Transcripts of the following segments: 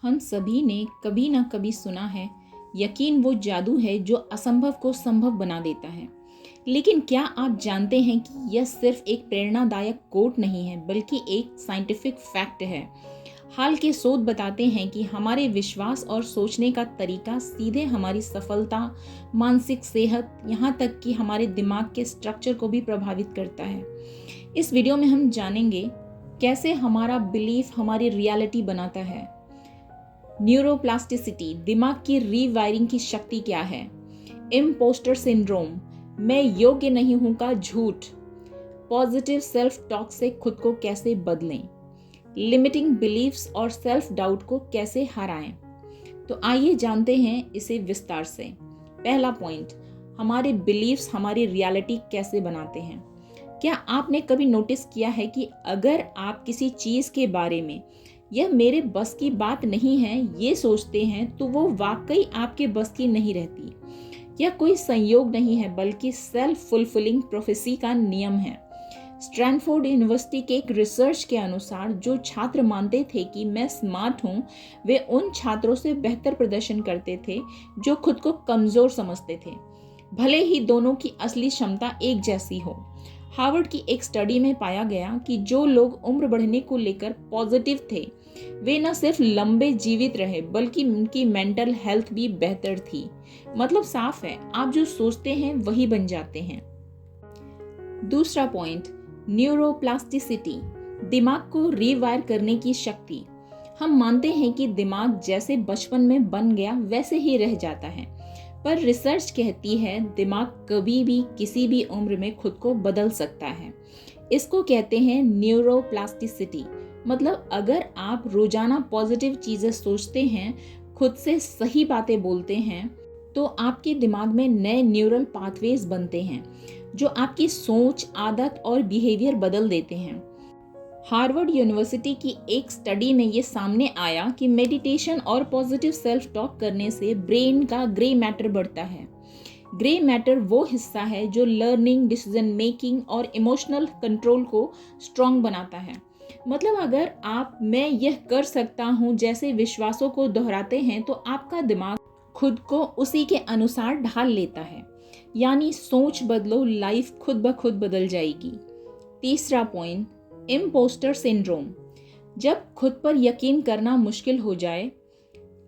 हम सभी ने कभी ना कभी सुना है, यकीन वो जादू है जो असंभव को संभव बना देता है। लेकिन क्या आप जानते हैं कि यह सिर्फ एक प्रेरणादायक कोट नहीं है, बल्कि एक साइंटिफिक फैक्ट है। हाल के शोध बताते हैं कि हमारे विश्वास और सोचने का तरीका सीधे हमारी सफलता, मानसिक सेहत, यहाँ तक कि हमारे दिमाग के स्ट्रक्चर को भी प्रभावित करता है। इस वीडियो में हम जानेंगे कैसे हमारा बिलीफ हमारी रियलिटी बनाता है। न्यूरोप्लास्टिसिटी, दिमाग की रीवायरिंग की शक्ति क्या है। इम्पोस्टर सिंड्रोम, मैं योग्य नहीं हूं का झूठ। पॉजिटिव सेल्फ टॉक से खुद को कैसे बदलें। लिमिटिंग बिलीफ्स और सेल्फ डाउट को कैसे हराएं। तो आइए जानते हैं इसे विस्तार से। पहला पॉइंट, हमारे बिलीफ्स हमारी रियलिटी कैसे बनाते हैं। क्या आपने कभी नोटिस किया है कि अगर आप किसी चीज के बारे में यह मेरे बस की बात नहीं है ये सोचते हैं, तो वो वाकई आपके बस की नहीं रहती। यह कोई संयोग नहीं है, बल्कि सेल्फ फुलफिलिंग प्रोफेसी का नियम है। स्टैनफोर्ड यूनिवर्सिटी के एक रिसर्च के अनुसार जो छात्र मानते थे कि मैं स्मार्ट हूं, वे उन छात्रों से बेहतर प्रदर्शन करते थे जो खुद को कमजोर समझते थे, भले ही दोनों की असली क्षमता एक जैसी हो। हार्वर्ड की एक स्टडी में पाया गया कि जो लोग उम्र बढ़ने को लेकर पॉजिटिव थे, वे न सिर्फ लंबे जीवित रहे, बल्कि उनकी मेंटल हेल्थ भी बेहतर थी। मतलब साफ है, आप जो सोचते हैं वही बन जाते हैं। दूसरा पॉइंट, न्यूरोप्लास्टिसिटी, दिमाग को रीवायर करने की शक्ति। हम मानते हैं कि दिमाग जैसे बचपन में बन गया वैसे ही रह जाता है, पर रिसर्च कहती है दिमाग कभी भी किसी भी उम्र में खुद को बदल सकता है। इसको कहते हैं न्यूरोप्लास्टिसिटी। मतलब अगर आप रोजाना पॉजिटिव चीजें सोचते हैं, खुद से सही बातें बोलते हैं, तो आपके दिमाग में नए न्यूरल पाथवेज बनते हैं जो आपकी सोच, आदत और बिहेवियर बदल देते हैं। हार्वर्ड यूनिवर्सिटी की एक स्टडी में ये सामने आया कि मेडिटेशन और पॉजिटिव सेल्फ टॉक करने से ब्रेन का ग्रे मैटर बढ़ता है। ग्रे मैटर वो हिस्सा है जो लर्निंग, डिसीजन मेकिंग और इमोशनल कंट्रोल को स्ट्रॉन्ग बनाता है। मतलब अगर आप मैं यह कर सकता हूँ जैसे विश्वासों को दोहराते हैं, तो आपका दिमाग खुद को उसी के अनुसार ढाल लेता है। यानी सोच बदलो, लाइफ खुद ब खुद बदल जाएगी। तीसरा पॉइंट, इम्पोस्टर सिंड्रोम। जब खुद पर यकीन करना मुश्किल हो जाए,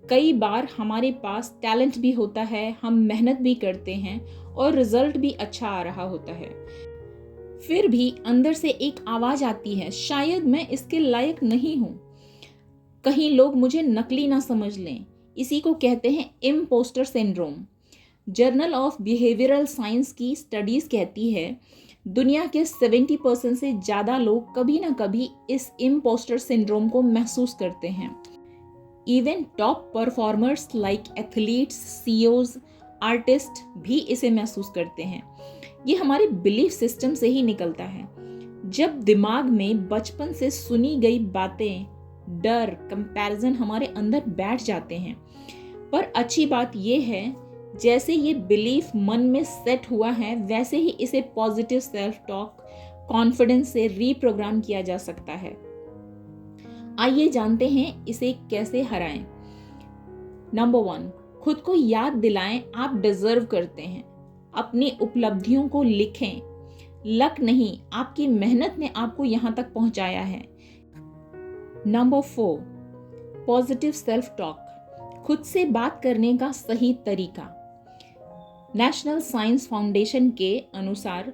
कई बार हमारे पास टैलेंट भी होता है, हम मेहनत भी करते हैं और रिजल्ट भी अच्छा आ रहा होता है, फिर भी अंदर से एक आवाज आती है, शायद मैं इसके लायक नहीं हूं, कहीं लोग मुझे नकली ना समझ लें। इसी को कहते हैं impostor syndrome. Journal of behavioural science की स्टडीज कहती है दुनिया के 70% से ज्यादा लोग कभी ना कभी इस इम्पोस्टर सिंड्रोम को महसूस करते हैं। Even top performers like athletes, CEOs, artist भी इसे महसूस करते हैं। ये हमारे बिलीफ सिस्टम से ही निकलता है। जब दिमाग में बचपन से सुनी गई बातें, डर, कंपैरिजन हमारे अंदर बैठ जाते हैं। पर अच्छी बात यह है, जैसे ये बिलीफ मन में सेट हुआ है, वैसे ही इसे पॉजिटिव सेल्फ टॉक, कॉन्फिडेंस से रीप्रोग्राम किया जा सकता है। आइए जानते हैं इसे कैसे हराएं। नंबर 1, खुद को याद दिलाएं आप डिजर्व करते हैं। अपनी उपलब्धियों को लिखें। लक नहीं, आपकी मेहनत ने आपको यहां तक पहुंचाया है। नंबर 4, पॉजिटिव सेल्फ टॉक, खुद से बात करने का सही तरीका। नेशनल साइंस फाउंडेशन के अनुसार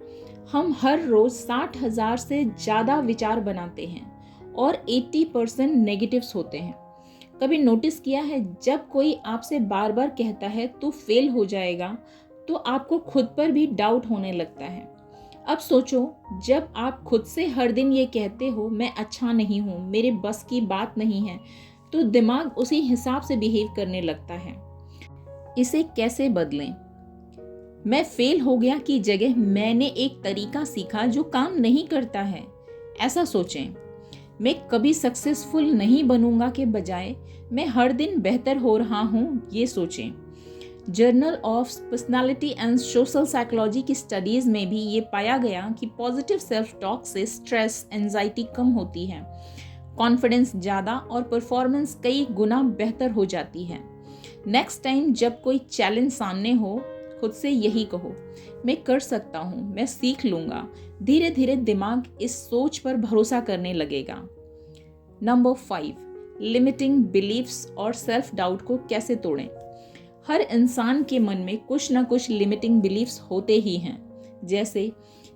हम हर रोज 60,000 से ज्यादा विचार बनाते हैं और 80% नेगेटिव्स होते हैं। कभी नोटिस किया है, जब कोई आपसे बार बार कहता है तू फेल हो जाएगा, तो आपको खुद पर भी डाउट होने लगता है। अब सोचो, जब आप खुद से हर दिन ये कहते हो मैं अच्छा नहीं हूँ, मेरे बस की बात नहीं है, तो दिमाग उसी हिसाब से बिहेव करने लगता है। इसे कैसे बदलें? मैं फेल हो गया की जगह मैंने एक तरीका सीखा जो काम नहीं करता है, ऐसा सोचें। मैं कभी सक्सेसफुल नहीं बनूंगा के बजाय मैं हर दिन बेहतर हो रहा हूँ, ये सोचें। Journal of personality and social psychology की स्टडीज में भी ये पाया गया कि पॉजिटिव सेल्फ टॉक से स्ट्रेस, एंजाइटी कम होती है, कॉन्फिडेंस ज़्यादा और परफॉर्मेंस कई गुना बेहतर हो जाती है। नेक्स्ट टाइम जब कोई चैलेंज सामने हो, खुद से यही कहो, मैं कर सकता हूँ, मैं सीख लूँगा। धीरे धीरे दिमाग इस सोच पर भरोसा करने लगेगा। नंबर 5, लिमिटिंग बिलीव्स और सेल्फ डाउट को कैसे तोड़ें। हर इंसान के मन में कुछ ना कुछ लिमिटिंग बिलीव्स होते ही हैं, जैसे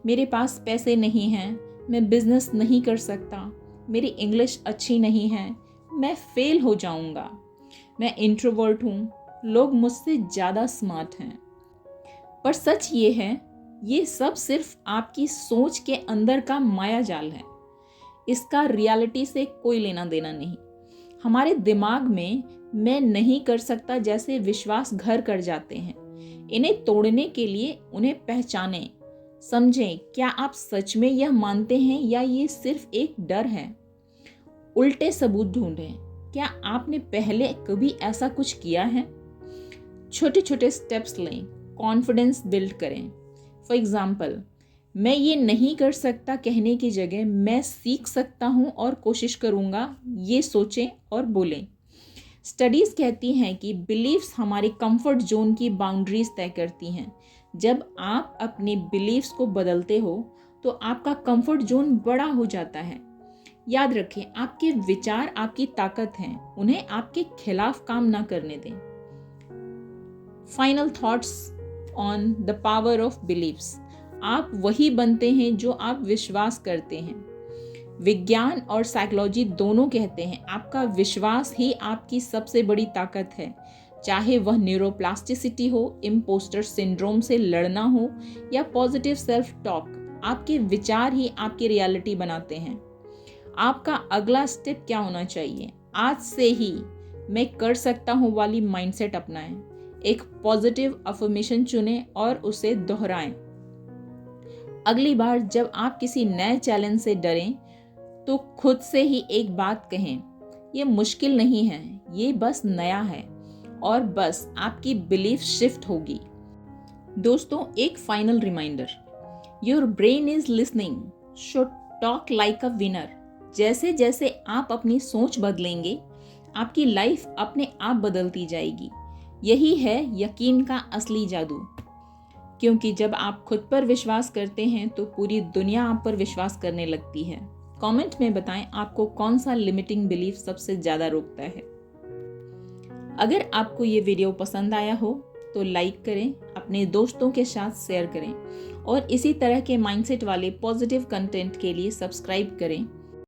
मेरे पास पैसे नहीं हैं, मैं बिजनेस नहीं कर सकता, मेरी इंग्लिश अच्छी नहीं है, मैं फेल हो जाऊंगा, मैं इंट्रोवर्ट हूँ, लोग मुझसे ज़्यादा स्मार्ट हैं। पर सच ये है, ये सब सिर्फ आपकी सोच के अंदर का माया जाल है। इसका रियलिटी से कोई लेना देना नहीं। हमारे दिमाग में मैं नहीं कर सकता जैसे विश्वास घर कर जाते हैं। इन्हें तोड़ने के लिए उन्हें पहचानें, समझें, क्या आप सच में यह मानते हैं या ये सिर्फ एक डर है। उल्टे सबूत ढूंढें, क्या आपने पहले कभी ऐसा कुछ किया है। छोटे छोटे स्टेप्स लें, कॉन्फिडेंस बिल्ड करें। फॉर एग्जाम्पल, मैं ये नहीं कर सकता कहने की जगह मैं सीख सकता हूँ और कोशिश करूँगा, ये सोचें और बोलें। स्टडीज़ कहती हैं कि बिलीव्स हमारे कंफर्ट जोन की बाउंड्रीज तय करती हैं। जब आप अपने बिलीव्स को बदलते हो तो आपका कंफर्ट जोन बड़ा हो जाता है। याद रखें, आपके विचार आपकी ताकत हैं, उन्हें आपके खिलाफ काम ना करने दें। Final thoughts on the power of believes. आप वही बनते हैं जो आप विश्वास करते हैं। विज्ञान और साइकोलॉजी दोनों कहते हैं आपका विश्वास ही आपकी सबसे बड़ी ताकत है। चाहे वह न्यूरोप्लास्टिसिटी हो, इम्पोस्टर सिंड्रोम से लड़ना हो या पॉजिटिव सेल्फ टॉक, आपके विचार ही आपकी रियलिटी बनाते हैं। आपका अगला स्टेप क्या होना चाहिए? आज से ही मैं कर सकता हूँ वाली माइंडसेट अपनाएं। एक पॉजिटिव अफर्मेशन चुनें और उसे दोहराएं। अगली बार जब आप किसी नए चैलेंज से डरें तो खुद से ही एक बात कहें, ये मुश्किल नहीं है, ये बस नया है, और बस आपकी बिलीफ शिफ्ट होगी। दोस्तों, एक final reminder, your brain is listening, so talk like a winner. जैसे जैसे आप अपनी सोच बदलेंगे, आपकी लाइफ अपने आप बदलती जाएगी। यही है यकीन का असली जादू, क्योंकि जब आप खुद पर विश्वास करते हैं तो पूरी दुनिया आप पर विश्वास करने लगती है। कमेंट में बताएं आपको कौन सा लिमिटिंग बिलीफ सबसे ज़्यादा रोकता है। अगर आपको ये वीडियो पसंद आया हो तो लाइक करें, अपने दोस्तों के साथ शेयर करें और इसी तरह के माइंडसेट वाले पॉजिटिव कंटेंट के लिए सब्सक्राइब करें